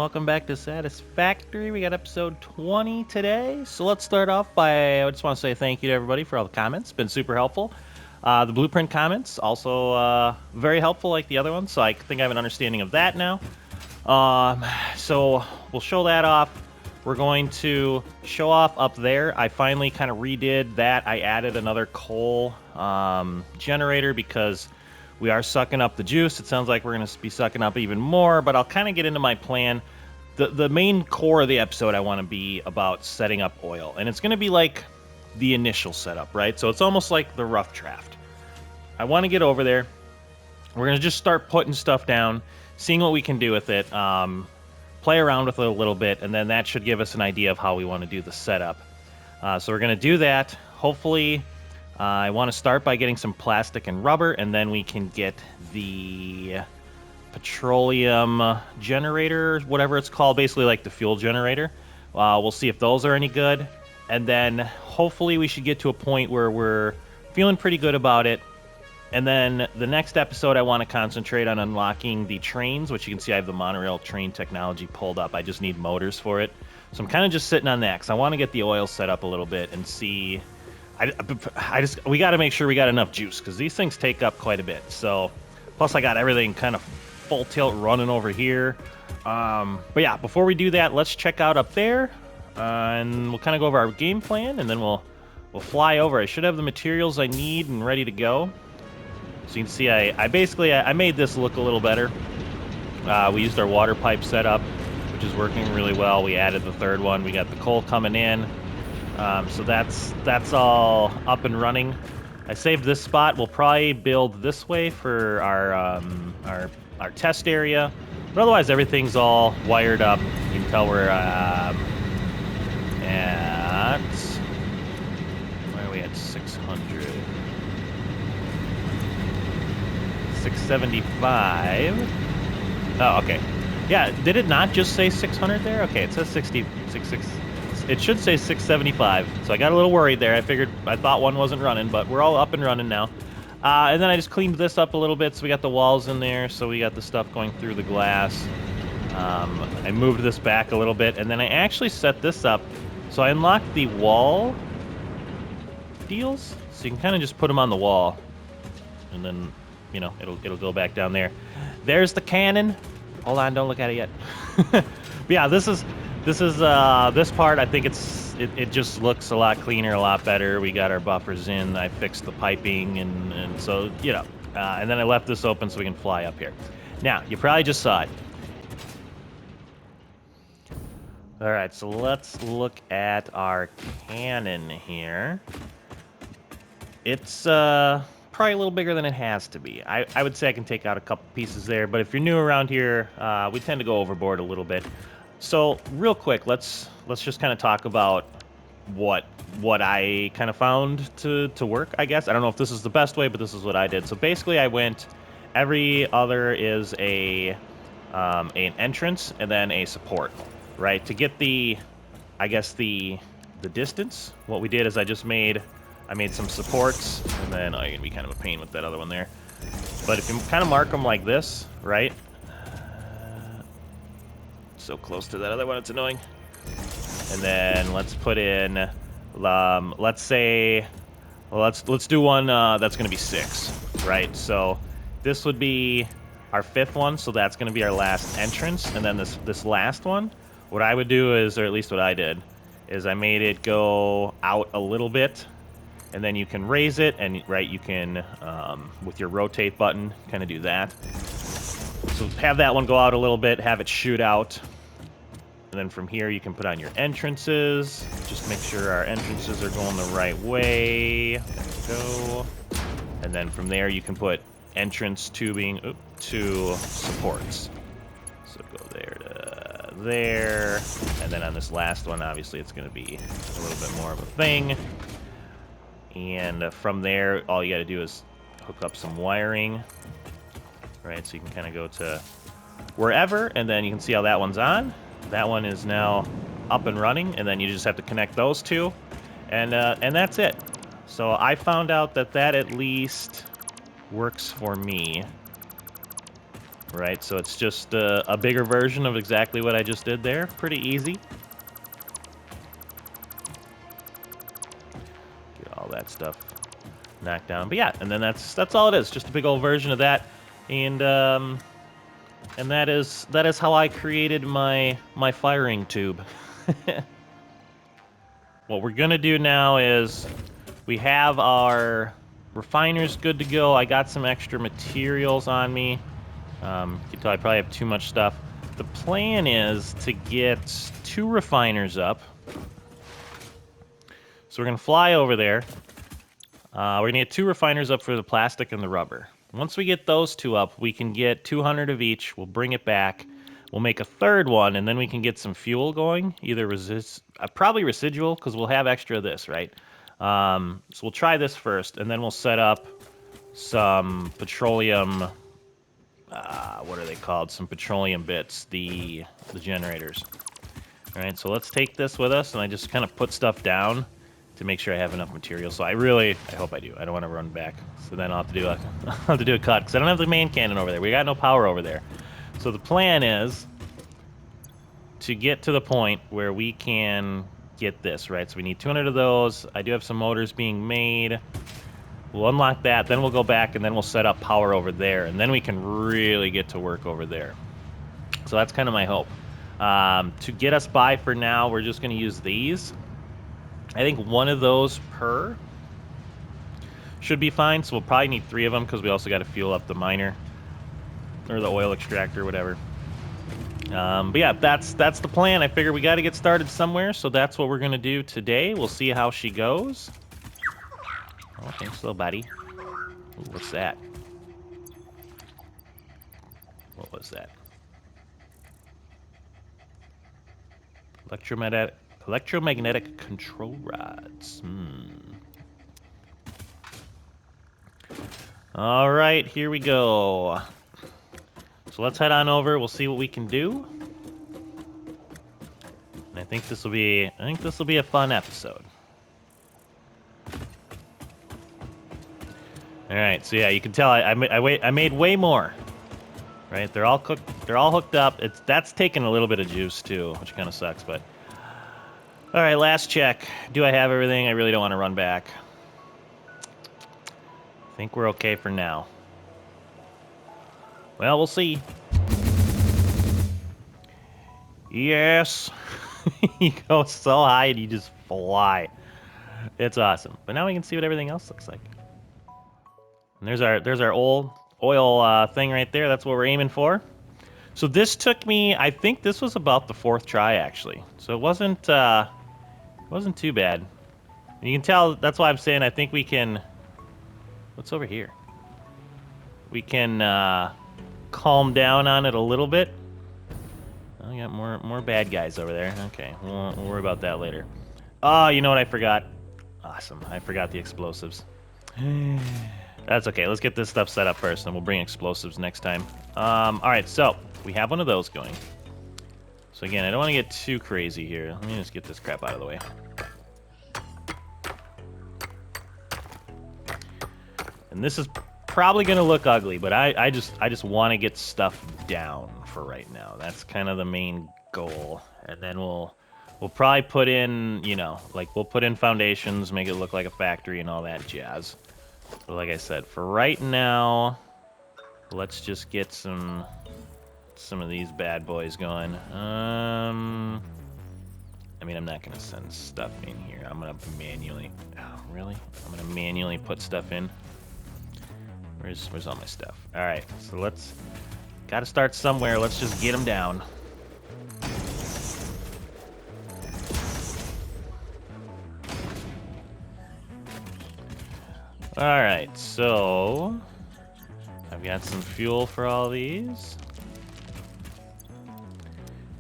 welcome back to Satisfactory. We got episode 20 today. So let's start off by, I just want to say thank you to everybody for all the comments. It's been super helpful. The blueprint comments, also very helpful like the other ones, so I think I have an understanding of that now. So we'll show that off. We're going to show off up there. I finally kind of redid that. I added another coal generator because we are sucking up the juice. It sounds like we're going to be sucking up even more, but I'll kind of get into my plan. The main core of the episode, I want to be about setting up oil, and it's going to be like the initial setup, right? So it's almost like the rough draft. I want to get over there. We're going to just start putting stuff down, seeing what we can do with it, play around with it a little bit, and then that should give us an idea of how we want to do the setup. So we're going to do that. Hopefully, I want to start by getting some plastic and rubber, and then we can get the petroleum generator, whatever it's called, basically like the fuel generator. We'll see if those are any good, and then hopefully we should get to a point where we're feeling pretty good about it. And then the next episode, I want to concentrate on unlocking the trains, which you can see I have the monorail train technology pulled up. I just need motors for it. So I'm kind of just sitting on that because I want to get the oil set up a little bit and see. We got to make sure we got enough juice because these things take up quite a bit. So, plus I got everything kind of full tilt running over here. But yeah, before we do that, let's check out up there, and we'll kind of go over our game plan, and then we'll fly over. I should have the materials I need and ready to go. So you can see I basically made this look a little better. We used our water pipe setup, which is working really well. We added the third one. We got the coal coming in. So that's all up and running. I saved this spot. We'll probably build this way for our test area, but otherwise everything's all wired up. You can tell we're at where are we at? 600, 675. Oh, okay. Yeah, did it not just say 600 there? Okay, it says 66. It should say 675, so I got a little worried there. I thought one wasn't running, but we're all up and running now. And then I just cleaned this up a little bit, so we got the walls in there, so we got the stuff going through the glass. I moved this back a little bit, and then I actually set this up. So I unlocked the wall deals, so you can kind of just put them on the wall, and then, you know, it'll go back down there. There's the cannon. Hold on, don't look at it yet. But yeah, this part, I think it just looks a lot cleaner, a lot better. We got our buffers in. I fixed the piping, and so, you know, and then I left this open so we can fly up here. Now, you probably just saw it. All right, so let's look at our cannon here. It's probably a little bigger than it has to be. I would say I can take out a couple pieces there, but if you're new around here, we tend to go overboard a little bit. So real quick, let's just kind of talk about what I kind of found to work, I guess. I don't know if this is the best way, but this is what I did. So basically I went, every other is an entrance and then a support, right? To get the distance, what we did is I made some supports, and then you're gonna be kind of a pain with that other one there. But if you kind of mark them like this, right? So close to that other one, it's annoying. And then let's put in, let's do one that's going to be 6, right? So this would be our 5th one, so that's going to be our last entrance. And then this last one, what I would do is, or at least what I did, is I made it go out a little bit, and then you can raise it, and right, you can with your rotate button kind of do that. So have that one go out a little bit, have it shoot out. And then from here, you can put on your entrances. Just make sure our entrances are going the right way. There we go. And then from there, you can put entrance tubing to supports. So go there to there. And then on this last one, obviously, it's going to be a little bit more of a thing. And from there, all you got to do is hook up some wiring. Right, so you can kind of go to wherever, and then you can see how that one's on. That one is now up and running, and then you just have to connect those two, and that's it. So I found out that at least works for me. right? So it's just a bigger version of exactly what I just did there. Pretty easy. Get all that stuff knocked down. But yeah, and then that's all it is. Just a big old version of that. And that is how I created my firing tube. What we're gonna do now is we have our refiners good to go. I got some extra materials on me. You can tell I probably have too much stuff. The plan is to get 2 refiners up. So we're gonna fly over there. We're gonna get 2 refiners up for the plastic and the rubber. Once we get those 2 up, we can get 200 of each. We'll bring it back. We'll make a 3rd one, and then we can get some fuel going. Either probably residual, because we'll have extra of this, right? So we'll try this first, and then we'll set up some petroleum. What are they called? Some petroleum bits, the generators. All right, so let's take this with us, and I just kind of put stuff down to make sure I have enough material. So I hope I do. I don't want to run back. So then I'll have to do a cut, because I don't have the main cannon over there. We got no power over there. So the plan is to get to the point where we can get this, right? So we need 200 of those. I do have some motors being made. We'll unlock that, then we'll go back, and then we'll set up power over there, and then we can really get to work over there. So that's kind of my hope. To get us by for now, we're just going to use these. I think 1 of those per should be fine, so we'll probably need 3 of them, because we also got to fuel up the miner, or the oil extractor, whatever. But yeah, that's the plan. I figure we got to get started somewhere, so that's what we're going to do today. We'll see how she goes. Oh, thanks, little buddy. Ooh, what's that? What was that? Electromagnetic control rods. All right, here we go. So let's head on over. We'll see what we can do. And I think this will be a fun episode. All right, so yeah, you can tell I made way more. Right, they're all cooked. They're all hooked up. That's taking a little bit of juice too, which kind of sucks. But all right, last check. Do I have everything? I really don't want to run back. I think we're okay for now. Well, we'll see. Yes. You go so high and you just fly. It's awesome. But now we can see what everything else looks like. And there's our old oil thing right there. That's what we're aiming for. So this took me, I think this was about the 4th try, actually. So it wasn't too bad. And you can tell, that's why I'm saying I think we can... What's over here? We can calm down on it a little bit. Oh, we got more bad guys over there. Okay, we'll worry about that later. Oh, you know what I forgot? Awesome, I forgot the explosives. That's okay, let's get this stuff set up first, and we'll bring explosives next time. Alright, so, we have one of those going. So again, I don't want to get too crazy here. Let me just get this crap out of the way. And this is probably going to look ugly, but I just want to get stuff down for right now. That's kind of the main goal. And then we'll probably put in, you know, like we'll put in foundations, make it look like a factory and all that jazz. But like I said, for right now, let's just get some of these bad boys going. I mean, I'm not going to send stuff in here. I'm going to manually... Oh, really? I'm going to manually put stuff in. Where's all my stuff? All right, so let's... Got to start somewhere. Let's just get them down. All right, so... I've got some fuel for all these.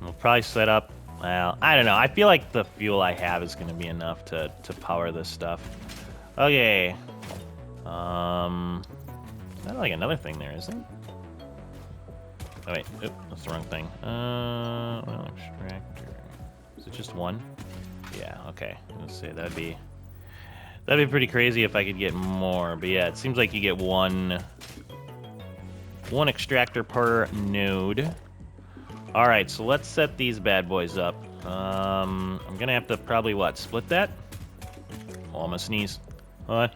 We'll probably set up... Well, I don't know. I feel like the fuel I have is going to be enough to power this stuff. Okay. Not like another thing there, is there? Oh, wait. Oop, that's the wrong thing. Well, extractor. Is it just one? Yeah, okay. Let's see. That'd be pretty crazy if I could get more. But yeah, it seems like you get one 1 extractor per node. All right, so let's set these bad boys up. I'm gonna have to probably, what, split that? Oh, I'm gonna sneeze. What?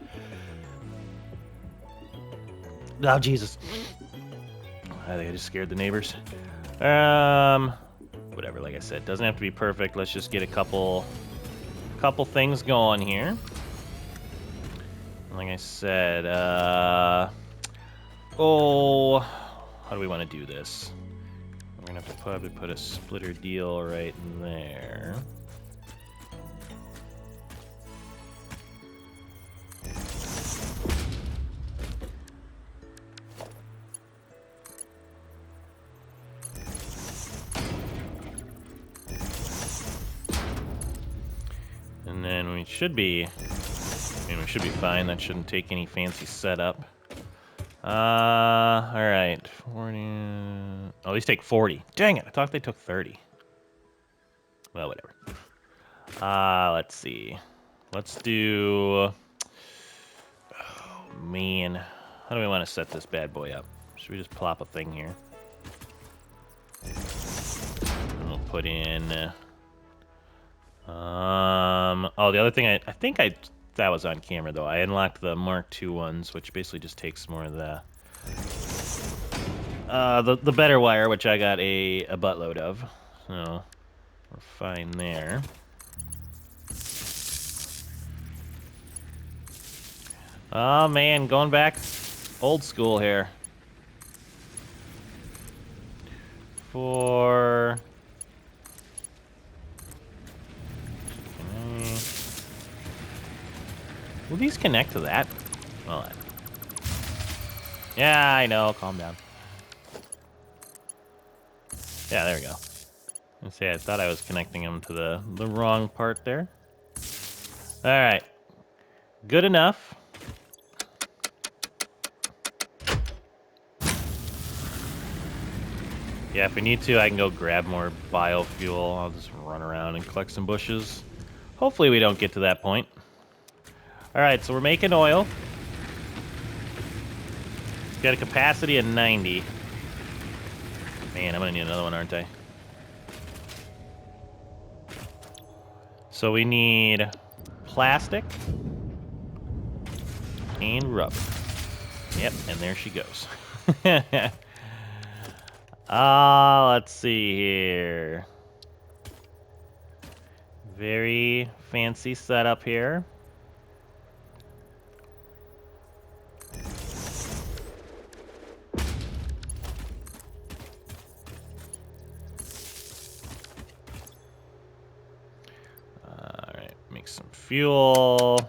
Oh, Jesus. I think I just scared the neighbors. Whatever, like I said, doesn't have to be perfect. Let's just get a couple things going here. Like I said, oh, how do we want to do this? We're gonna have to probably put a splitter deal right there. And then we should be fine. That shouldn't take any fancy setup. All right, 40. Oh, these take 40. Dang it! I thought they took 30. Well, whatever. Let's see. Let's do. Oh man, how do we want to set this bad boy up? Should we just plop a thing here? And we'll put in. Oh, the other thing I think that was on camera though. I unlocked the Mark II ones, which basically just takes more of the better wire, which I got a buttload of. So we're fine there. Oh man, going back old school here. For will these connect to that? Well, yeah, I know. Calm down. Yeah, there we go. Let's see, I thought I was connecting them to the wrong part there. All right, good enough. Yeah, if we need to, I can go grab more biofuel. I'll just run around and collect some bushes. Hopefully we don't get to that point. All right, so we're making oil. Got a capacity of 90. Man, I'm gonna need another one, aren't I? So we need plastic and rubber. Yep, and there she goes. Let's see here. Very fancy setup here. Alright, make some fuel.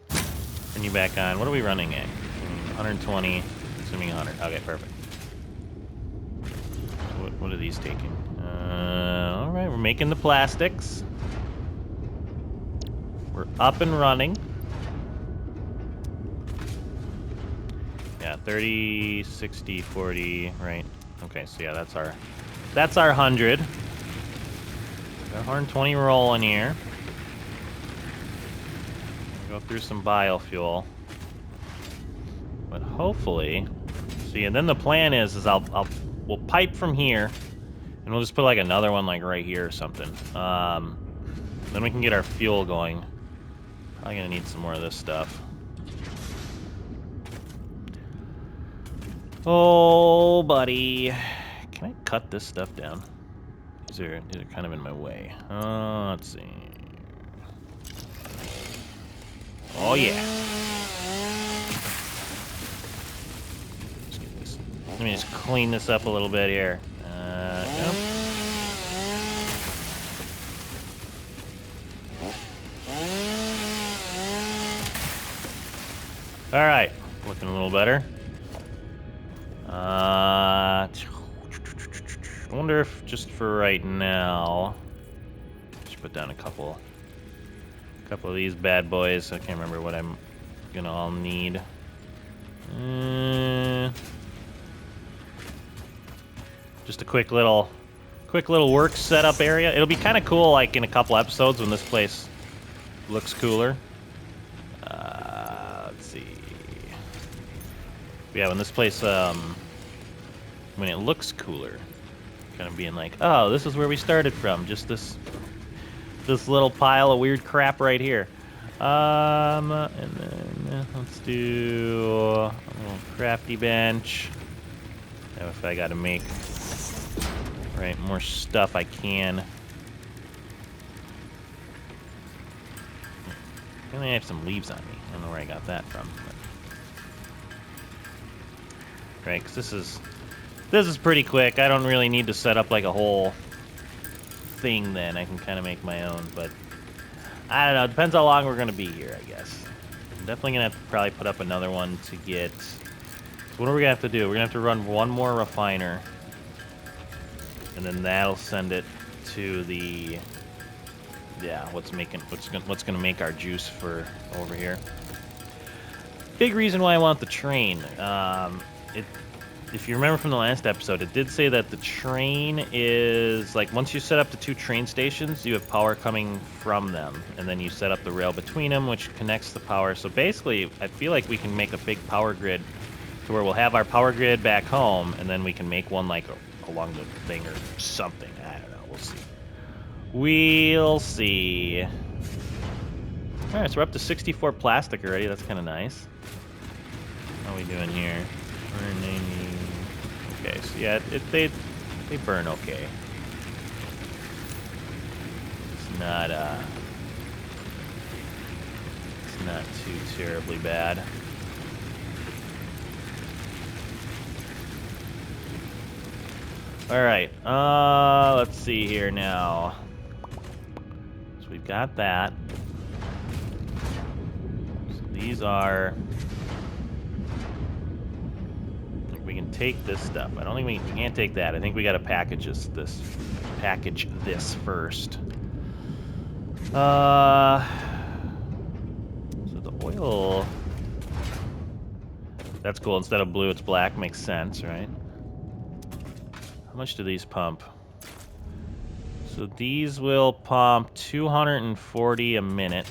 Turn you back on. What are we running at? 120, assuming 100. Okay, perfect. What are these taking? Alright, we're making the plastics. We're up and running. Yeah, 30, 60, 40, right? Okay, so yeah, that's our 100. Got 120 rolling here. Go through some biofuel. But hopefully, see, and then the plan is we'll pipe from here, and we'll just put like another one like right here or something. Then we can get our fuel going. Probably gonna need some more of this stuff. Oh, buddy. Can I cut this stuff down? These are kind of in my way. Let's see. Oh, yeah. Let's get this. Let me just clean this up a little bit here. Yep. All right, looking a little better. I wonder if just for right now, just put down a couple of these bad boys. I can't remember what I'm gonna all need. Just a quick little work setup area. It'll be kind of cool, like in a couple episodes when this place looks cooler. Let's see. Yeah, when this place, when it looks cooler, kind of being like, oh, this is where we started from, just this little pile of weird crap right here. And then let's do a little crafty bench. Now if I gotta make, right, more stuff I can. I only have some leaves on me. I don't know where I got that from. But... Right, because this is pretty quick. I don't really need to set up like a whole thing then. I can kind of make my own, but I don't know. It depends how long we're going to be here, I guess. I'm definitely going to have to probably put up another one to get... So what are we going to have to do? We're going to have to run one more refiner, and then that'll send it to the... Yeah, what's going to make our juice for over here. Big reason why I want the train. If you remember from the last episode, it did say that the train is, like, once you set up the 2 train stations, you have power coming from them. And then you set up the rail between them, which connects the power. So basically, I feel like we can make a big power grid to where we'll have our power grid back home, and then we can make one, like, along the thing or something. I don't know. We'll see. We'll see. All right, so we're up to 64 plastic already. That's kind of nice. How are we doing here? Burning. Okay, so yeah, they burn okay. It's not too terribly bad. All right, let's see here now. So we've got that. So these are... We can take this stuff. I don't think we can't take that. I think we got to package this first. So the oil... That's cool. Instead of blue, it's black. Makes sense, right? How much do these pump? So these will pump 240 a minute.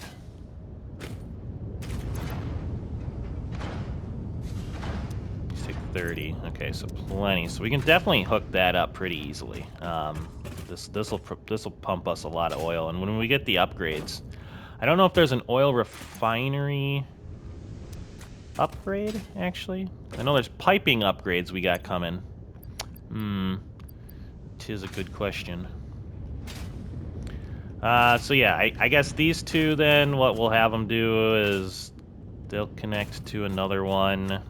30. Okay, so plenty. So we can definitely hook that up pretty easily. This will pump us a lot of oil, and when we get the upgrades, I don't know if there's an oil refinery upgrade actually. I know there's piping upgrades we got coming. Tis a good question. So yeah, I guess these two then, what we'll have them do is they'll connect to another one.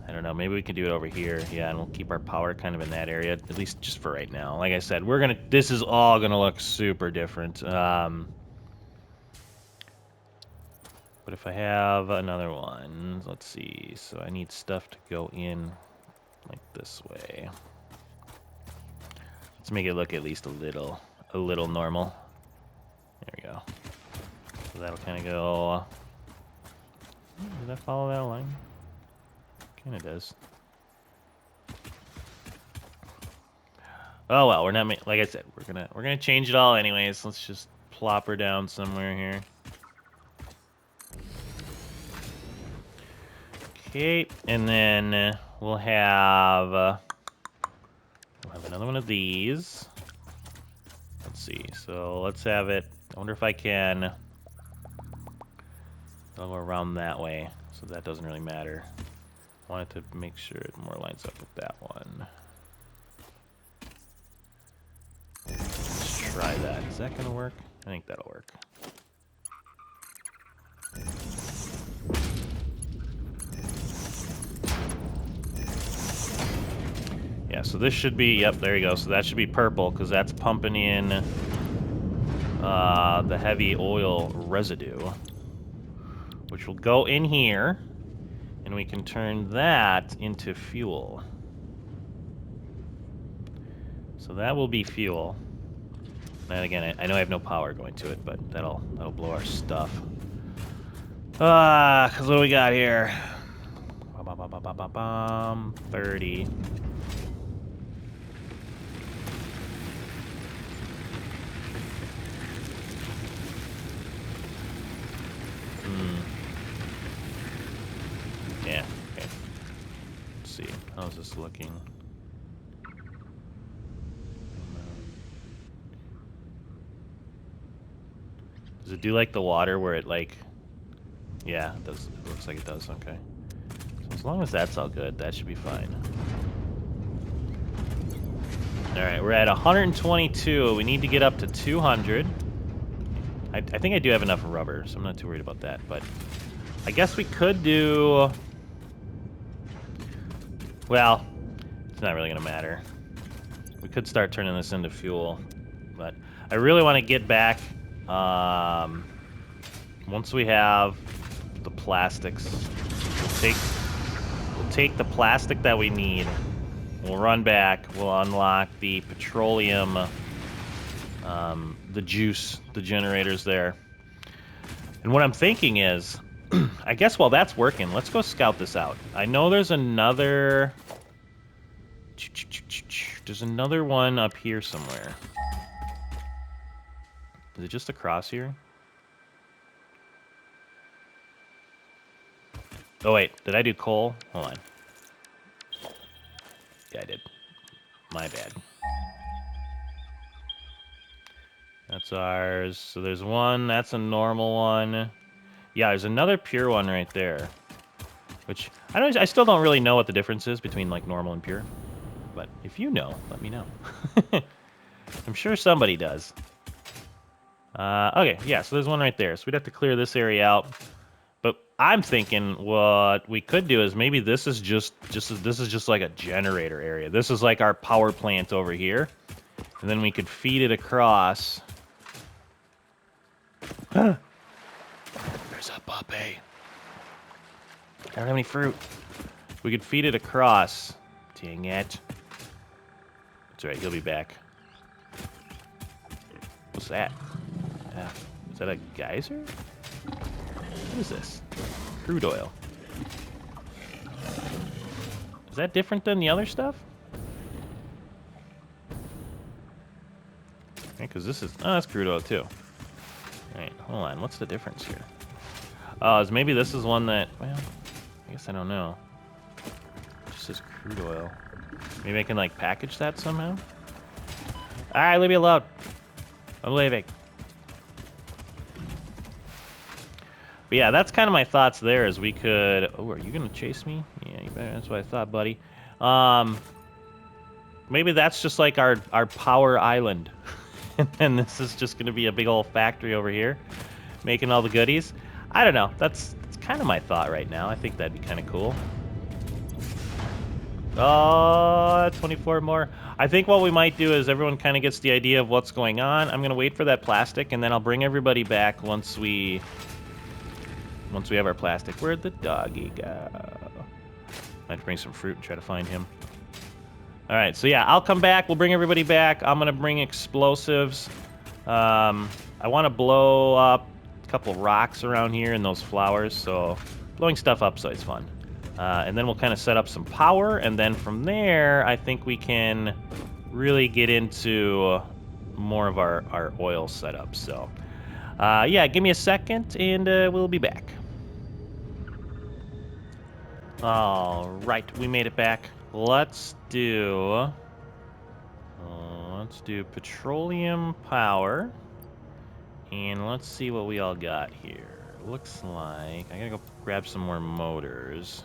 I don't know, maybe we can do it over here. Yeah, and we'll keep our power kind of in that area, at least just for right now. Like I said, this is all gonna look super different. But if I have another one, let's see. So I need stuff to go in like this way. Let's make it look at least a little normal. There we go. So that'll kind of go... Does that follow that line? Kind of does. Oh well, we're not like I said, we're gonna change it all anyways. Let's just plop her down somewhere here. Okay, and then we'll have another one of these. Let's see. So let's have it. I wonder if I can. I'll go around that way, so that doesn't really matter. I wanted to make sure it more lines up with that one. Let's try that. Is that gonna work? I think that'll work. Yeah, so this should be, yep, there you go. So that should be purple, because that's pumping in the heavy oil residue, which will go in here. And we can turn that into fuel. So that will be fuel. And again, I know I have no power going to it, but that'll blow our stuff. Because what do we got here? 30. Yeah, okay. How's this looking? Does it do like the water where it like... Yeah, it does. It looks like it does. Okay. So as long as that's all good, that should be fine. Alright, we're at 122. We need to get up to 200. I think I do have enough rubber, so I'm not too worried about that. But I guess we could do... Well, it's not really going to matter. We could start turning this into fuel. But I really want to get back... once we have the plastics, we'll take the plastic that we need. We'll run back. We'll unlock the petroleum, the juice, the generators there. And what I'm thinking is, I guess while that's working, let's go scout this out. I know there's another... There's another one up here somewhere. Is it just across here? Oh, wait. Did I do coal? Hold on. Yeah, I did. My bad. That's ours. So there's one. That's a normal one. Yeah, there's another pure one right there. Which, I still don't really know what the difference is between, like, normal and pure. But if you know, let me know. I'm sure somebody does. Okay, yeah, so there's one right there. So we'd have to clear this area out. But I'm thinking what we could do is maybe this is just like a generator area. This is like our power plant over here. And then we could feed it across. There's a puppy. I don't have any fruit. We could feed it across. Dang it. That's right, he'll be back. What's that? Is that a geyser? What is this? Crude oil. Is that different than the other stuff? Okay, because this is... Oh, that's crude oil, too. Alright, hold on. What's the difference here? Oh, is maybe this is one that... Well, I guess I don't know. It just says crude oil. Maybe I can, like, package that somehow? Alright, leave me alone. I'm leaving. But yeah, that's kind of my thoughts there, is we could... Oh, are you going to chase me? Yeah, you better. That's what I thought, buddy. Maybe that's just like our power island. And this is just going to be a big old factory over here, making all the goodies. I don't know. That's kind of my thought right now. I think that'd be kind of cool. Oh, 24 more. I think what we might do is everyone kind of gets the idea of what's going on. I'm going to wait for that plastic, and then I'll bring everybody back once we have our plastic. Where'd the doggy go? I have to bring some fruit and try to find him. All right, so yeah, I'll come back. We'll bring everybody back. I'm going to bring explosives. I want to blow up a couple rocks around here and those flowers, so blowing stuff up so it's fun. And then we'll kind of set up some power, and then from there, I think we can really get into more of our oil setup. So, yeah, give me a second, and we'll be back. All right, we made it back. Let's do petroleum power, and let's see what we all got here. Looks like I gotta go grab some more motors.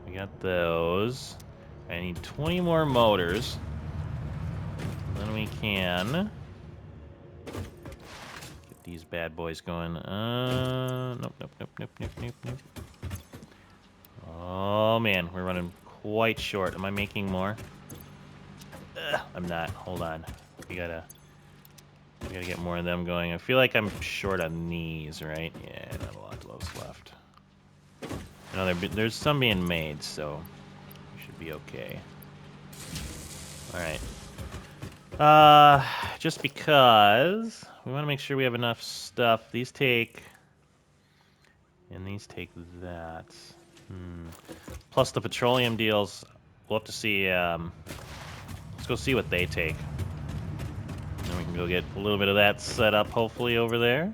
We got those. I need 20 more motors. Then we can get these bad boys going. Nope. Oh man, we're running quite short. Am I making more? I'm not. Hold on. We gotta get more of them going. I feel like I'm short on these, right? Yeah, not a lot of those left. No, there's some being made, so we should be okay. All right. Just because we want to make sure we have enough stuff. These take, and these take that. Plus the petroleum deals. We'll have to see. Let's go see what they take. And then we can go get a little bit of that set up, hopefully, over there.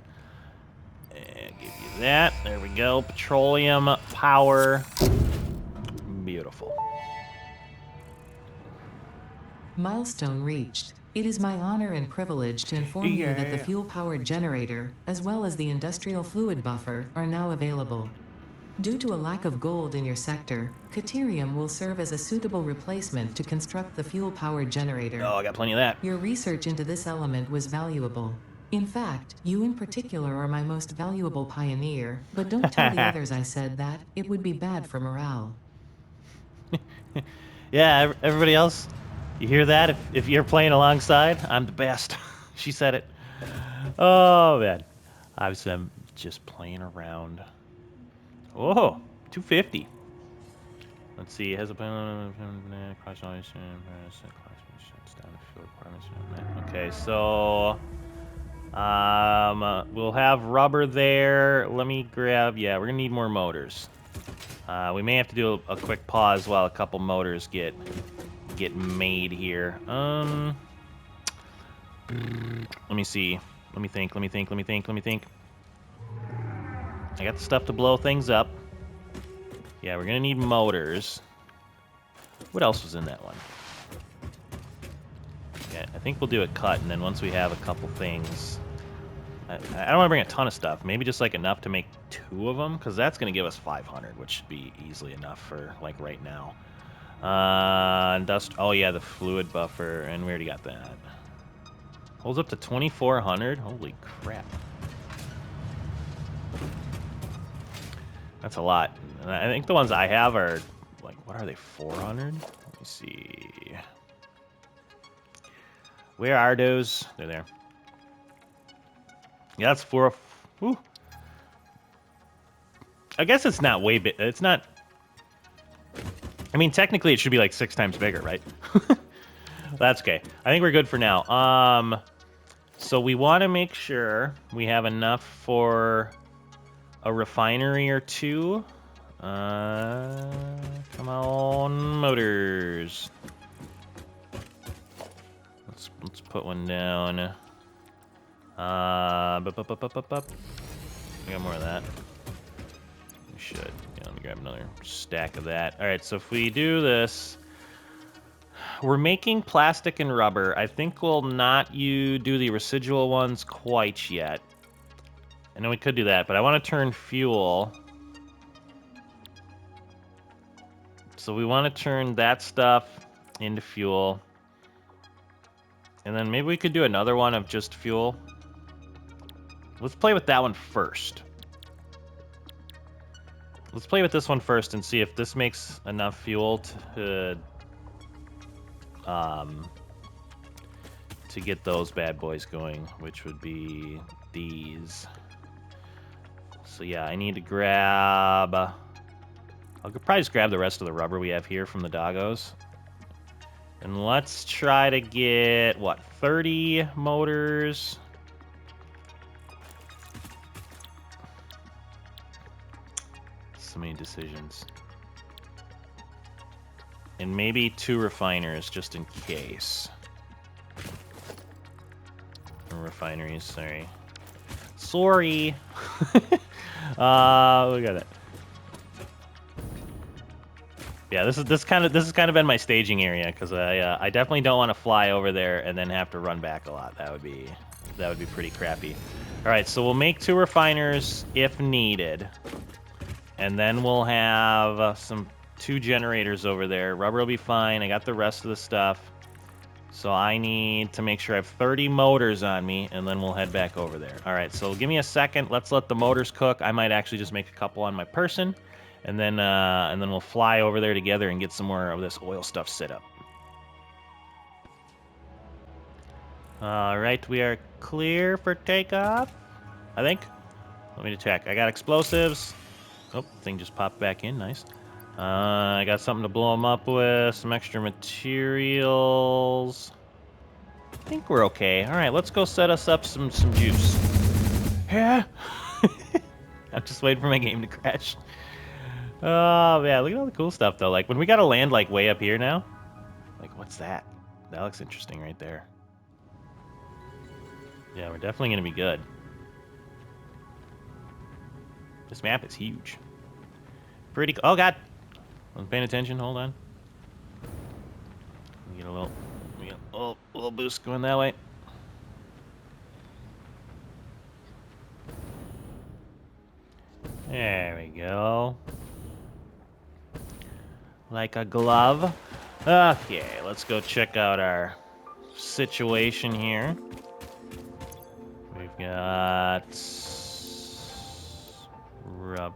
And give you that. There we go. Petroleum power. Beautiful. Milestone reached. It is my honor and privilege to inform you that the Yeah. fuel-powered generator, as well as the industrial fluid buffer, are now available. Due to a lack of gold in your sector, Caterium will serve as a suitable replacement to construct the fuel-powered generator. Oh, I got plenty of that. Your research into this element was valuable. In fact, you in particular are my most valuable pioneer, but don't tell the others I said that, it would be bad for morale. Yeah, everybody else, you hear that? If you're playing alongside, I'm the best. She said it. Oh, man. Obviously, I'm just playing around. Oh, 250. Let's see. Has a okay, so we'll have rubber there. Let me grab. Yeah, we're gonna need more motors. We may have to do a quick pause while a couple motors get made here. Let me see. Let me think. I got the stuff to blow things up. Yeah, we're gonna need motors. What else was in that one? Yeah, I think we'll do a cut, and then once we have a couple things... I don't want to bring a ton of stuff. Maybe just, like, enough to make 2 of them, because that's going to give us 500, which should be easily enough for, like, right now. Oh, yeah, the fluid buffer, and we already got that. Holds up to 2,400? Holy crap. That's a lot. And I think the ones I have are, like, what are they, 400? Let me see. Where are those? They're there. Yeah, that's 4. Whew. I guess it's not way big. It's not... I mean, technically, it should be, like, 6 times bigger, right? That's okay. I think we're good for now. So we want to make sure we have enough for a refinery or 2. Come on, motors. Let's put one down. We got more of that. We should. Yeah, let me grab another stack of that. All right, so if we do this, we're making plastic and rubber. I think we'll not do the residual ones quite yet. I know we could do that, but I want to turn fuel. So we want to turn that stuff into fuel. And then maybe we could do another one of just fuel. Let's play with that one first. Let's play with this one first and see if this makes enough fuel to get those bad boys going, which would be these. So yeah, I need to grab... I'll probably just grab the rest of the rubber we have here from the doggos. And let's try to get, what, 30 motors? So many decisions. And maybe 2 refiners, just in case. Or refineries, sorry. Sorry! Look at it. Yeah, this is kind of been my staging area, because I definitely don't want to fly over there and then have to run back a lot. That would be pretty crappy. All right, so we'll make 2 refiners if needed, and then we'll have 2 generators over there. Rubber will be fine. I got the rest of the stuff, so I need to make sure I have 30 motors on me, and then we'll head back over there. All right, so give me a second. Let's let the motors cook. I might actually just make a couple on my person. And then we'll fly over there together and get some more of this oil stuff set up. All right, we are clear for takeoff, I think. Let me check. I got explosives. Oh, thing just popped back in. Nice. I got something to blow them up with. Some extra materials. I think we're okay. All right, let's go set us up some juice. Yeah. I'm just waiting for my game to crash. Oh, man, look at all the cool stuff, though. Like, when we gotta land, like, way up here now. Like, what's that? That looks interesting right there. Yeah, we're definitely gonna be good. This map is huge. Pretty... Oh, God! I wasn't paying attention. Hold on. We get a little boost going that way. There we go. Like a glove. Okay, let's go check out our situation here. We've got rubber.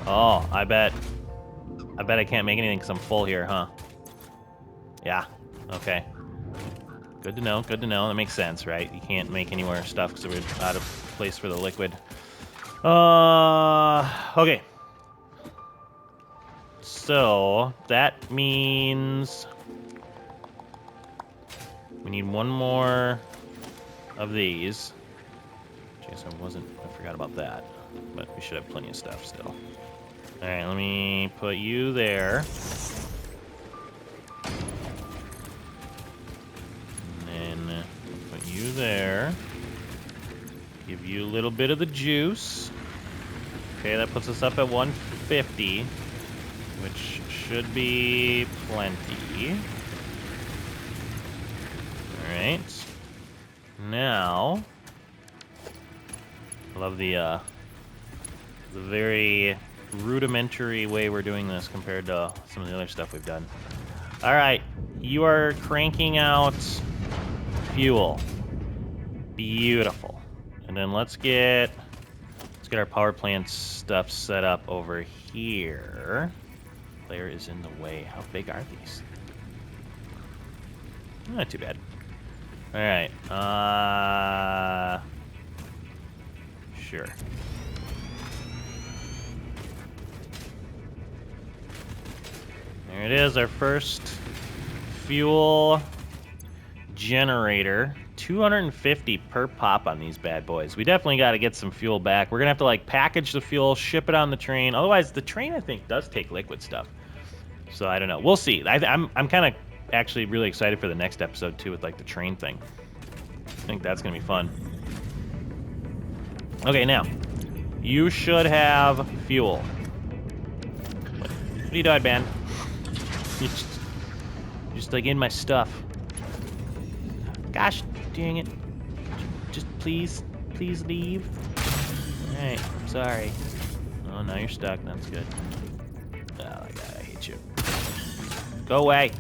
Oh, I bet I can't make anything because I'm full here, huh? Yeah, okay. Good to know, good to know. That makes sense, right? You can't make any more stuff because we're out of place for the liquid. Okay. So, that means we need one more of these. Jeez, I forgot about that. But we should have plenty of stuff still. Alright, let me put you there. And then put you there. Give you a little bit of the juice. Okay, that puts us up at 150, which should be plenty. Alright. Now, I love the very rudimentary way we're doing this compared to some of the other stuff we've done. Alright, you are cranking out fuel. Beautiful. And then let's get our power plant stuff set up over here. Layer is in the way. How big are these? Not too bad. Alright. Sure. There it is, our first fuel generator. 250 per pop on these bad boys. We definitely got to get some fuel back. We're gonna have to like package the fuel, ship it on the train. Otherwise, the train I think does take liquid stuff. So I don't know. We'll see. I'm kind of actually really excited for the next episode too with like the train thing. I think that's gonna be fun. Okay, now you should have fuel. What are you doing, man? You're just like in my stuff. Gosh dang it. Just please leave. Alright, sorry. Oh, now you're stuck. That's good. Oh my god, I hate you. Go away.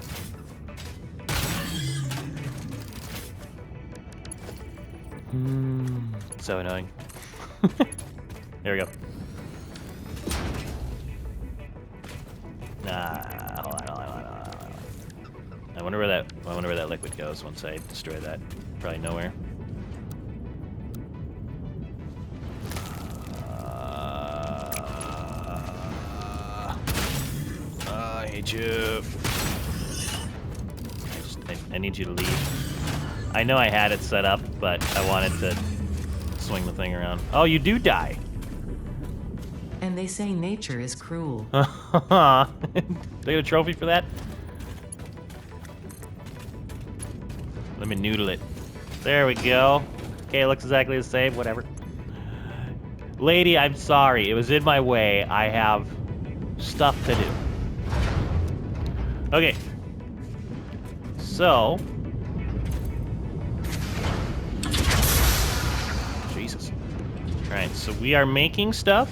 So annoying. There we go. Hold on. I wonder where that liquid goes once I destroy that. Probably nowhere. I hate you. I need you to leave. I know I had it set up, but I wanted to swing the thing around. Oh, you do die. And they say nature is cruel. They get a trophy for that? Let me noodle it. There we go. Okay, it looks exactly the same. Whatever. Lady, I'm sorry. It was in my way. I have stuff to do. Okay. So. Jesus. Alright, so we are making stuff.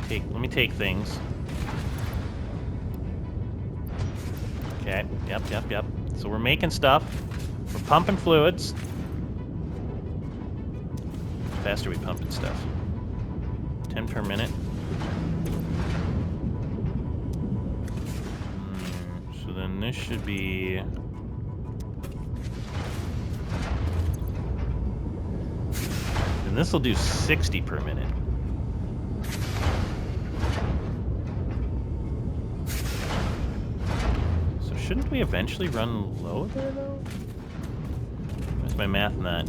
Let me take things. Okay, yep. So we're making stuff. We're pumping fluids. The faster we pumping stuff. 10 per minute. So then this should be... And this will do 60 per minute. Shouldn't we eventually run low there, though? Where's my math not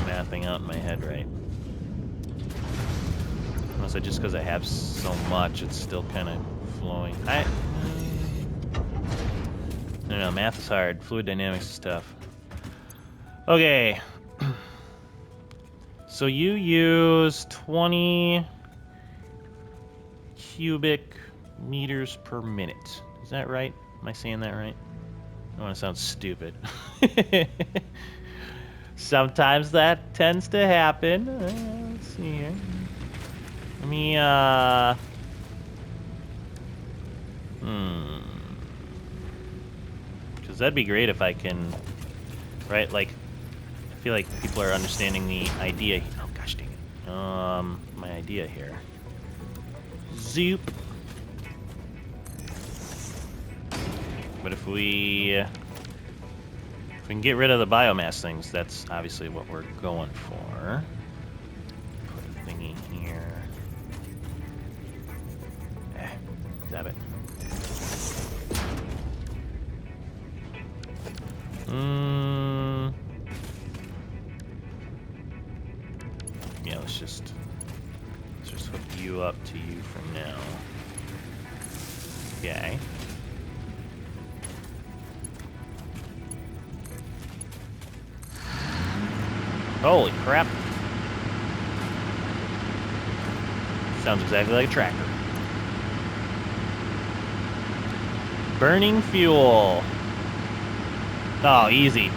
mathing out in my head right? Unless just because I have so much, it's still kind of flowing. I don't know, math is hard. Fluid dynamics is tough. Okay. So you use 20 cubic liters per minute. Is that right? Am I saying that right? I don't want to sound stupid. Sometimes that tends to happen. Let's see here. Let me, Because that'd be great if I can, right, like, I feel like people are understanding the idea. Oh, gosh dang it. My idea here. Zoop. But if we can get rid of the biomass things, that's obviously what we're going for. Put a thingy here. Damn it. Yeah, let's just hook you up to you for now. Okay. Holy crap. Sounds exactly like a tractor. Burning fuel. Oh, easy.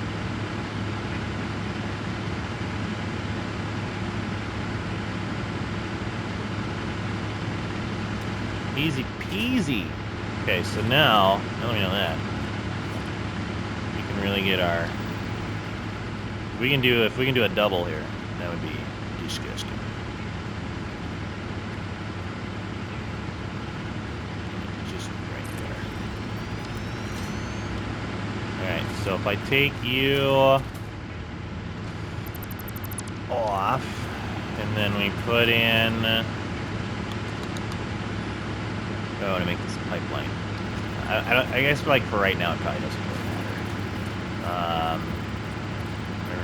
Easy peasy. Okay, so now let me know that. We can really get our... If we can do a double here, that would be disgusting. Just right there. Alright, so if I take you off, and then we put in... Oh, to make this pipeline. I guess, like, for right now, it probably doesn't really matter.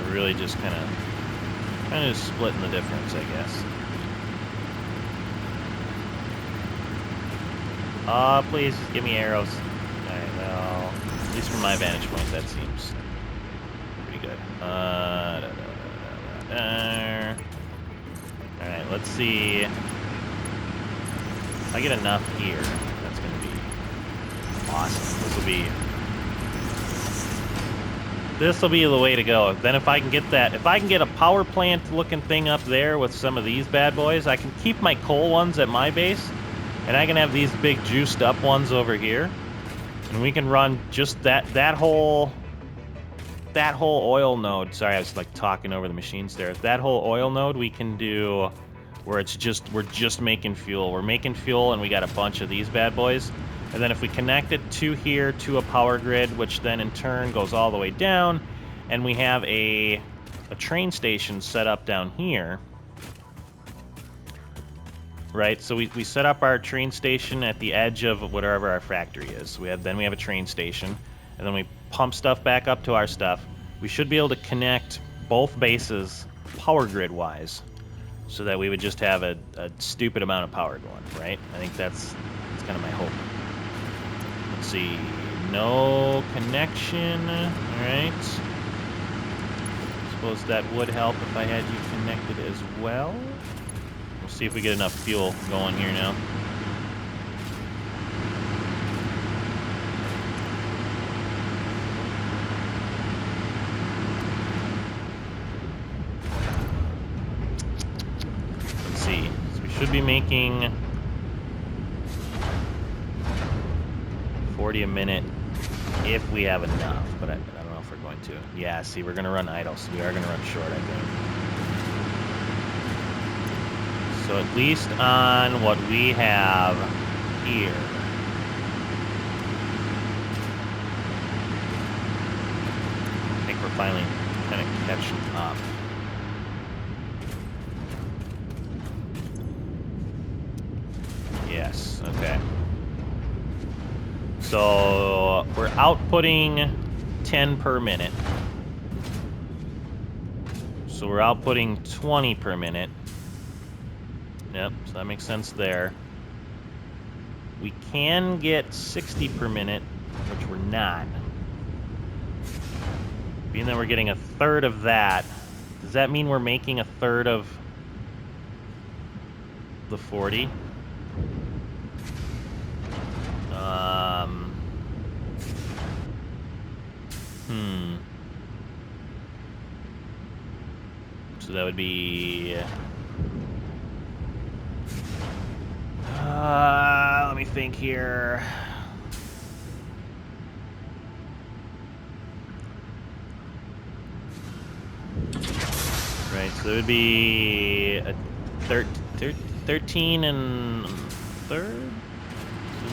We're really just kind of just splitting the difference, I guess. Please give me arrows. Alright, well, at least from my vantage point, that seems pretty good. Alright, let's see. If I get enough here, that's going to be awesome. This will be the way to go. Then if I can get a power plant looking thing up there with some of these bad boys, I can keep my coal ones at my base, and I can have these big juiced up ones over here, and we can run just that whole oil node. Sorry, I was like talking over the machines there. That whole oil node we can do where we're just making fuel. We're making fuel, and we got a bunch of these bad boys. And then if we connect it to here to a power grid, which then in turn goes all the way down, and we have a train station set up down here, right? So we set up our train station at the edge of whatever our factory is. Then we have a train station, and then we pump stuff back up to our stuff. We should be able to connect both bases power grid wise, so that we would just have a stupid amount of power going, right? I think that's kind of my hope. Let's see. No connection. All right. Suppose that would help if I had you connected as well. We'll see if we get enough fuel going here now. Should be making 40 a minute if we have enough, but I don't know if we're going to. Yeah, see, we're going to run idle, so we are going to run short, I think. So at least on what we have here. I think we're finally kind of catching up. Yes, okay. So we're outputting 10 per minute. So we're outputting 20 per minute. Yep, so that makes sense there. We can get 60 per minute, which we're not. Being that we're getting a third of that, does that mean we're making a third of the 40? So that would be... let me think here. Right, so it would be a 13 and third?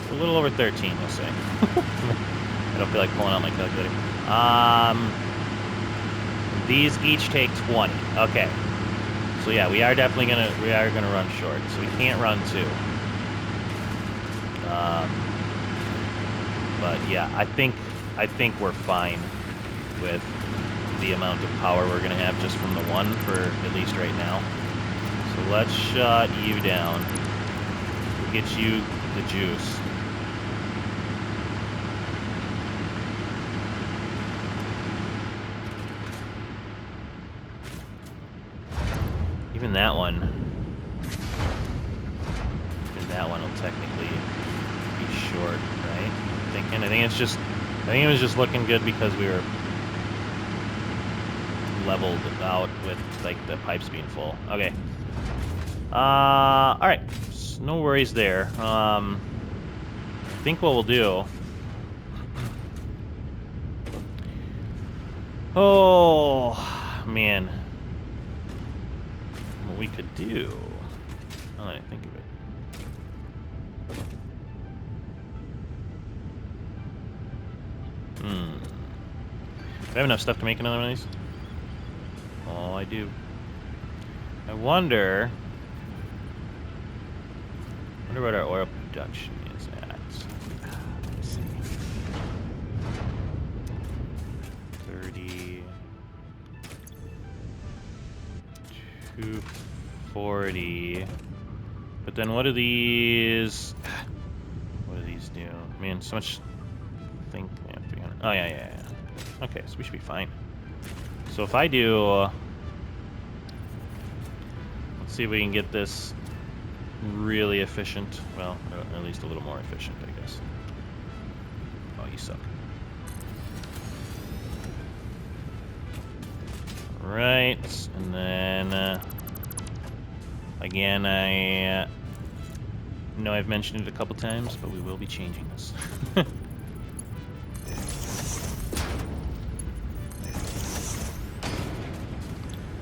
A little over 13, we'll say. I don't feel like pulling out my calculator. These each take 20. Okay. So yeah, we are definitely gonna run short. So we can't run 2. But yeah, I think we're fine with the amount of power we're gonna have just from the 1 for at least right now. So let's shut you down. We'll get you the juice. Even that one will technically be short, right? I think it was just looking good because we were leveled out with like the pipes being full. Okay. All right. No worries there. I think what we'll do. Oh man. What we could do. Now that I think of it. Do I have enough stuff to make another one of these? Oh, I do. I wonder what our oil production is at. Let's see. 30. 240. But then what do these... What do these do? Man, so much... think... Yeah, 300. Oh, yeah. Okay, so we should be fine. So if I do... let's see if we can get this really efficient. Well, at least a little more efficient, I guess. Oh, you suck. Right, and then... again, I know I've mentioned it a couple times, but we will be changing this.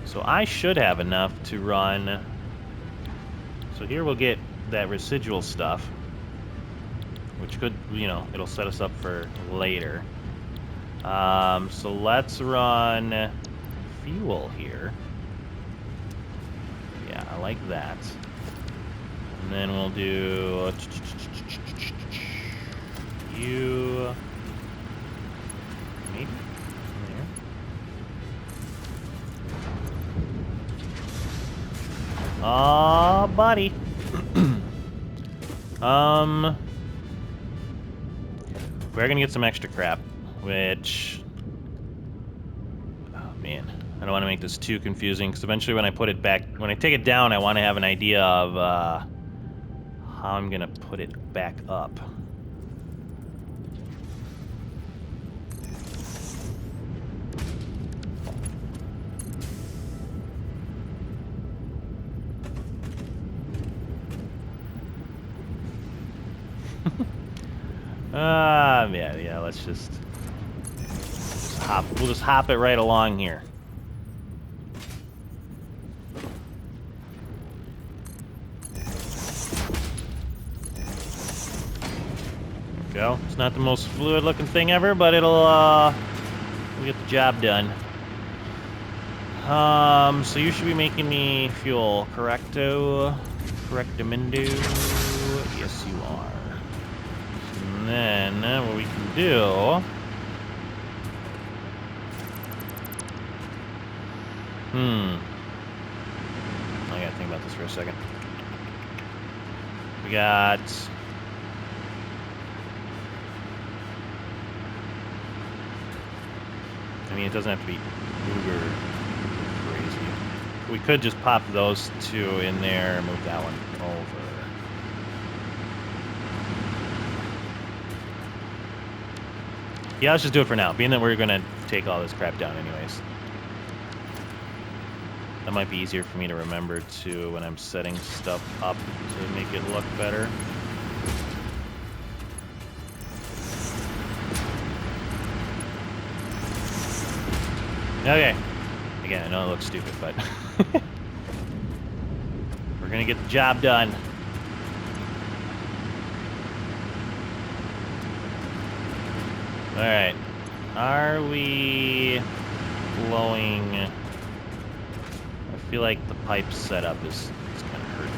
So I should have enough to run. So here we'll get that residual stuff, which could, it'll set us up for later. So let's run fuel here. Yeah, I like that. And then we'll do you maybe there. Aw, buddy. We're gonna get some extra crap, which, oh man, I don't want to make this too confusing, because eventually when I put it back, when I take it down, I want to have an idea of how I'm gonna put it back up. Yeah, let's just hop. We'll just hop it right along here. There we go. It's not the most fluid-looking thing ever, but we'll get the job done. So you should be making me fuel, correcto? Correctamundo? Yes, you are. And then what we can do... I gotta think about this for a second. We got... I mean, it doesn't have to be uber crazy. We could just pop those two in there and move that one over. Yeah, let's just do it for now, being that we're gonna take all this crap down anyways. That might be easier for me to remember too when I'm setting stuff up to make it look better. Okay. Again, I know it looks stupid, but we're gonna get the job done. All right. Are we flowing? I feel like the pipe setup is kind of hurting.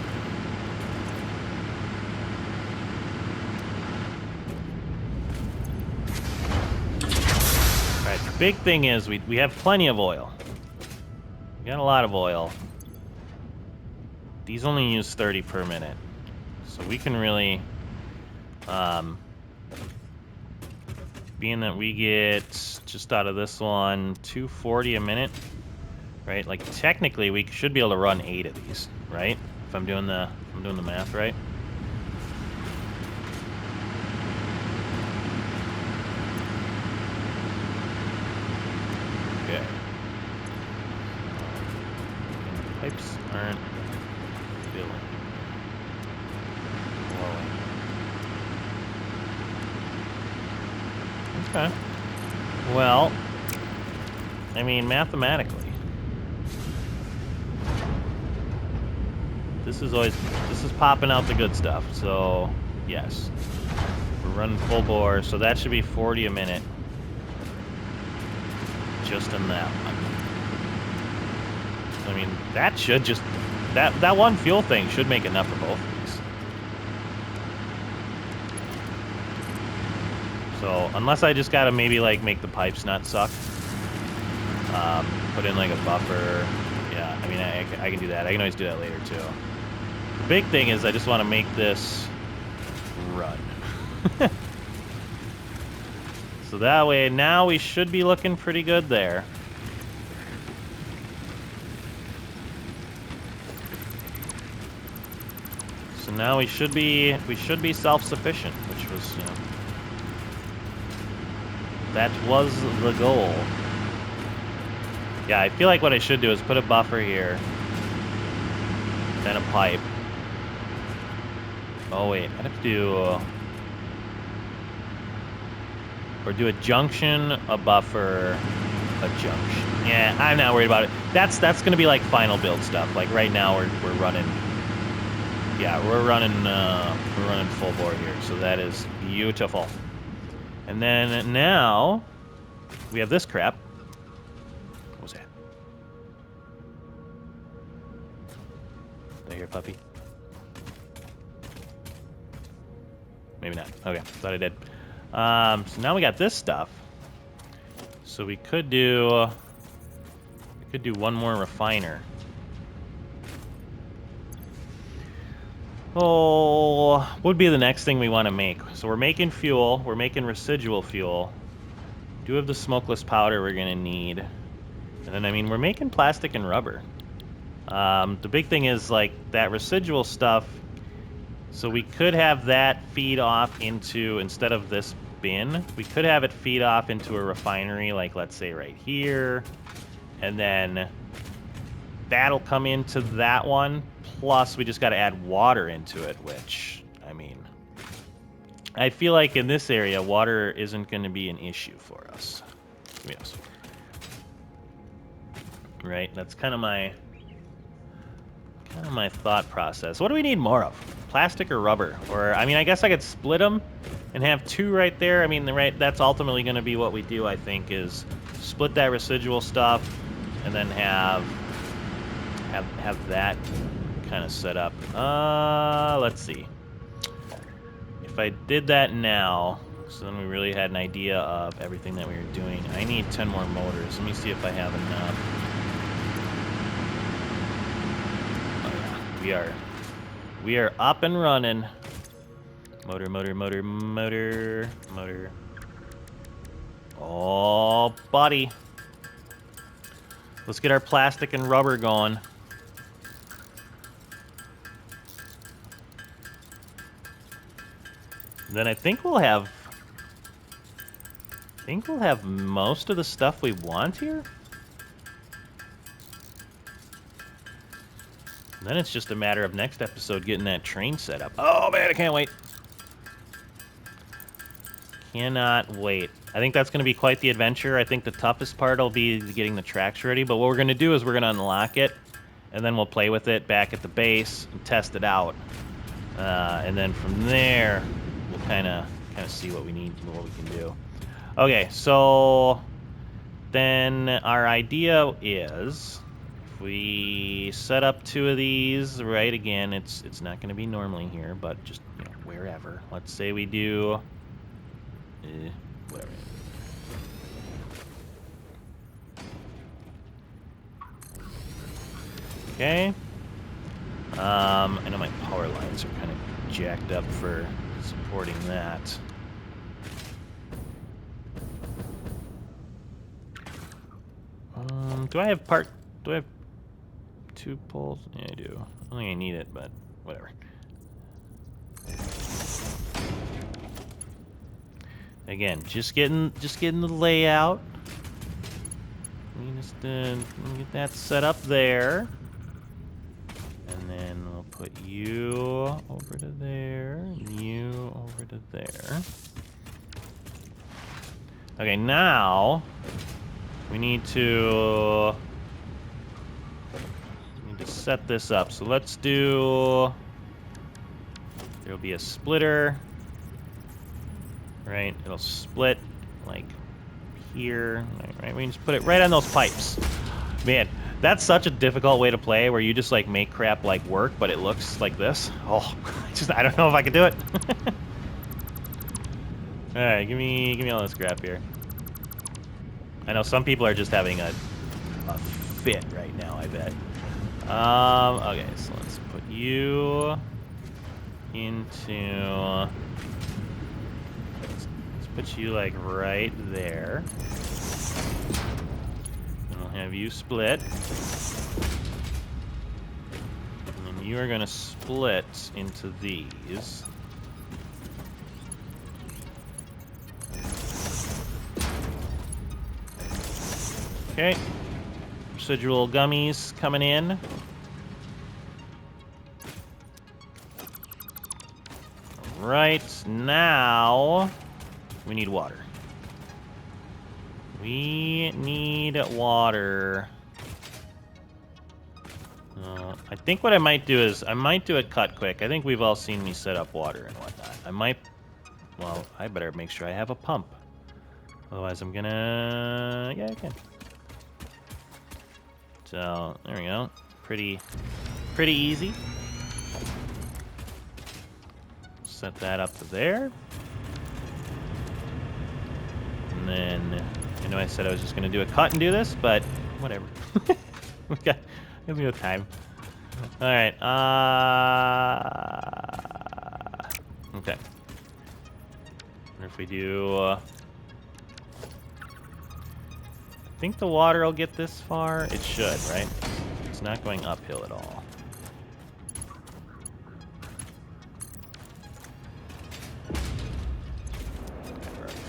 All right. The big thing is we have plenty of oil. We got a lot of oil. These only use 30 per minute, so we can really, being that we get just out of this one 240 a minute, right? Like technically, we should be able to run 8 of these, right? If I'm doing the math right. Okay. Pipes aren't filling. Flowing. Okay. Well, I mean, mathematically, this is popping out the good stuff. So, yes, we're running full bore. So that should be 40 a minute, just in that one. I mean, that should just that one fuel thing should make enough for both of these. So unless I just gotta maybe like make the pipes not suck, put in like a buffer. Yeah, I mean I can do that. I can always do that later too. The big thing is I just want to make this run. So that way now we should be looking pretty good there. So now we should be self-sufficient, which was, you know, that was the goal. Yeah, I feel like what I should do is put a buffer here, then a pipe. Oh wait, I'd have to do, or do a junction, a buffer, a junction. Yeah, I'm not worried about it. That's gonna be like final build stuff. Like right now we're running. Yeah, we're running full bore here, so that is beautiful. And then now we have this crap. What was that? Did I hear puppy? Maybe not. Okay, thought I did. So now we got this stuff. So we could do one more refiner. Oh, what would be the next thing we want to make? So we're making fuel. We're making residual fuel. We do have the smokeless powder we're gonna need. And then, I mean, we're making plastic and rubber. The big thing is, like, that residual stuff. So we could have that feed off into, instead of this bin, we could have it feed off into a refinery, like, let's say right here. And then that'll come into that one. Plus, we just got to add water into it, which, I mean, I feel like in this area, water isn't going to be an issue for us. Yes. Right? That's kind of my thought process. What do we need more of? Plastic or rubber? Or, I mean, I guess I could split them and have 2 right there. I mean, that's ultimately going to be what we do, I think, is split that residual stuff and then have that kind of set up. Let's see. If I did that now, so then we really had an idea of everything that we were doing. I need 10 more motors. Let me see if I have enough. Oh yeah, we are up and running. Motor. Oh, buddy. Let's get our plastic and rubber going. Then I think we'll have think we'll have most of the stuff we want here. And then it's just a matter of next episode getting that train set up. Oh man, I can't wait. Cannot wait. I think that's going to be quite the adventure. I think the toughest part will be getting the tracks ready. But what we're going to do is we're going to unlock it, and then we'll play with it back at the base and test it out. And then from there, we'll kind of see what we need and what we can do. Okay, so then our idea is if we set up 2 of these, right? Again, it's not going to be normally here, but just wherever. Let's say we do. Whatever. Okay. I know my power lines are kind of jacked up for supporting that. Do I have 2 poles? Yeah, I do. I don't think I need it, but whatever. Again, just getting the layout. We just get that set up there, and then we'll put you over to there, and you over to there. Okay, now we need to set this up. So let's do. There'll be a splitter. Right, it'll split like here, right? We can just put it right on those pipes. Man, that's such a difficult way to play, where you just like make crap like work, but it looks like this. Oh, I don't know if I can do it. All right, give me all this crap here. I know some people are just having a fit right now, I bet. Okay, so let's put you into. Put you like right there. And we'll have you split. And then you are going to split into these. Okay. Residual gummies coming in. Right now. We need water. We need water. I think what I might do is I might do it cut quick. I think we've all seen me set up water and whatnot. Well, I better make sure I have a pump. Otherwise I'm gonna, yeah, I can. So, there we go. Pretty easy. Set that up to there. And then, I know I said I was just going to do a cut and do this, but whatever. We've got time. All right. Okay. What if we do... I think the water will get this far. It should, right? It's not going uphill at all.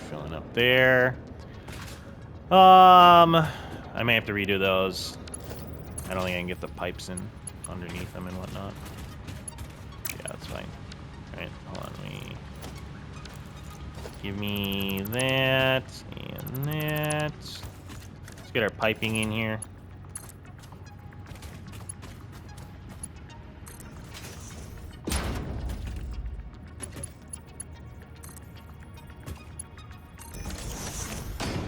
Filling up there. I may have to redo those. I don't think I can get the pipes in underneath them and whatnot. Yeah, that's fine. All right, hold on. Give me that and that. Let's get our piping in here.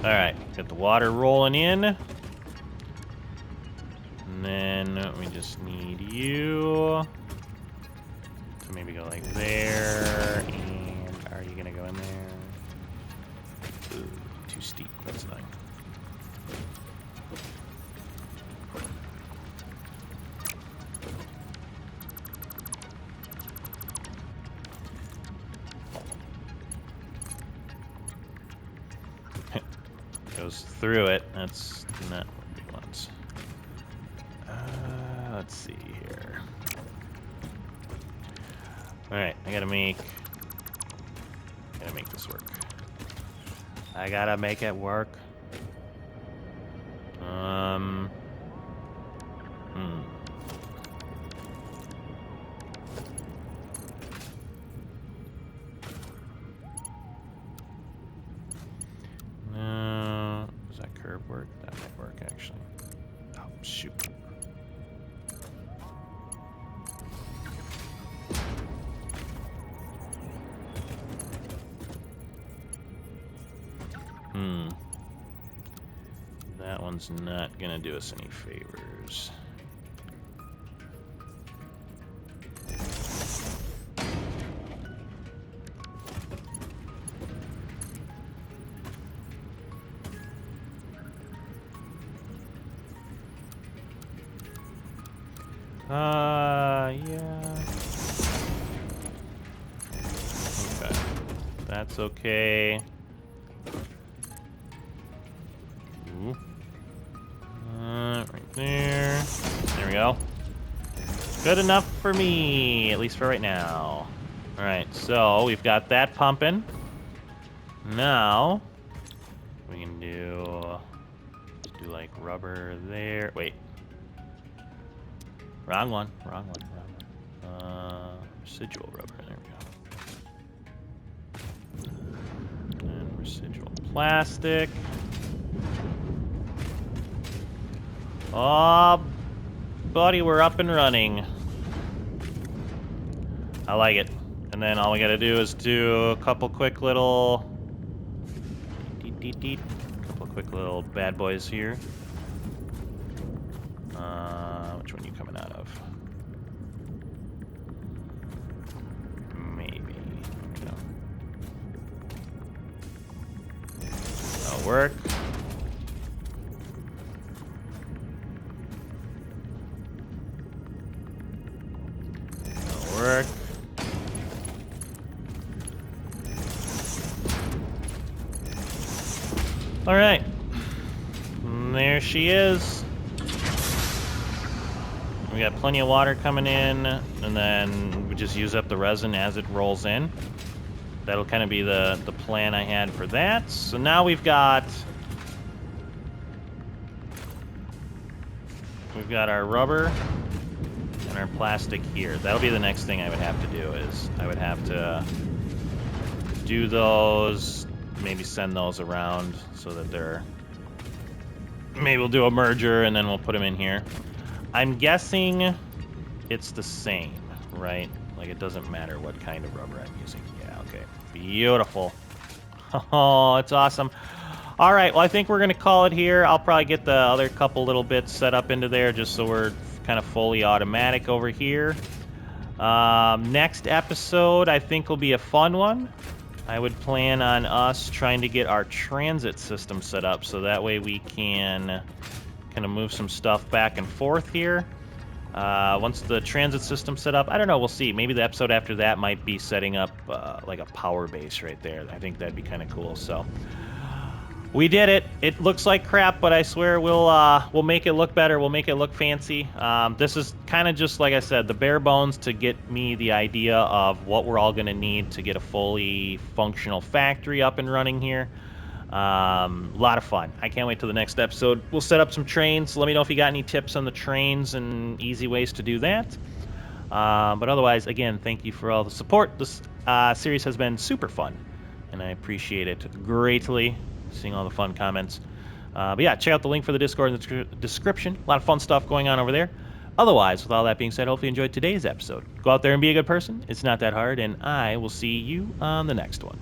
All right, got the water rolling in. And then we just need you to maybe go like there. And are you gonna go in there? Ooh, too steep, that's fine. Goes through it. That's not what we want. Let's see here. All right, I gotta make this work. I gotta make it work. No, does that curve work? That might work actually. Oh shoot. That one's not gonna do us any favors. Yeah. Okay. That's okay. Ooh. Right there. There we go. Good enough for me, at least for right now. Alright, so we've got that pumping. Now, we can do like rubber there. Wait. Wrong one. Residual rubber. There we go. And residual plastic. Oh, buddy, we're up and running. I like it. And then all we gotta do is do a couple quick little... couple quick little bad boys here. Which one are you coming out of? Maybe. No. That'll work. That'll work. All right. And there she is. We got plenty of water coming in, and then we just use up the resin as it rolls in. That'll kind of be the plan I had for that. So now we've got our rubber and our plastic here. That'll be the next thing I would have to do, is I would have to do those, maybe send those around so that they're... Maybe we'll do a merger and then we'll put them in here. I'm guessing it's the same, right? Like, it doesn't matter what kind of rubber I'm using. Yeah, okay. Beautiful. Oh, it's awesome. All right, well, I think we're going to call it here. I'll probably get the other couple little bits set up into there just so we're kind of fully automatic over here. Next episode, I think, will be a fun one. I would plan on us trying to get our transit system set up so that way we can kind of move some stuff back and forth here. Once the transit system's set up, I don't know, we'll see. Maybe the episode after that might be setting up like a power base right there. I think that'd be kind of cool. So we did it. It looks like crap, but I swear we'll make it look better. We'll make it look fancy. This is kind of just, like I said, the bare bones to get me the idea of what we're all going to need to get a fully functional factory up and running here. A lot of fun. I can't wait till the next episode. We'll set up some trains. Let me know if you got any tips on the trains and easy ways to do that. But otherwise, again, thank you for all the support. This series has been super fun, and I appreciate it greatly, seeing all the fun comments. But yeah, check out the link for the Discord in the description. A lot of fun stuff going on over there. Otherwise, with all that being said, hopefully you enjoyed today's episode. Go out there and be a good person. It's not that hard, and I will see you on the next one.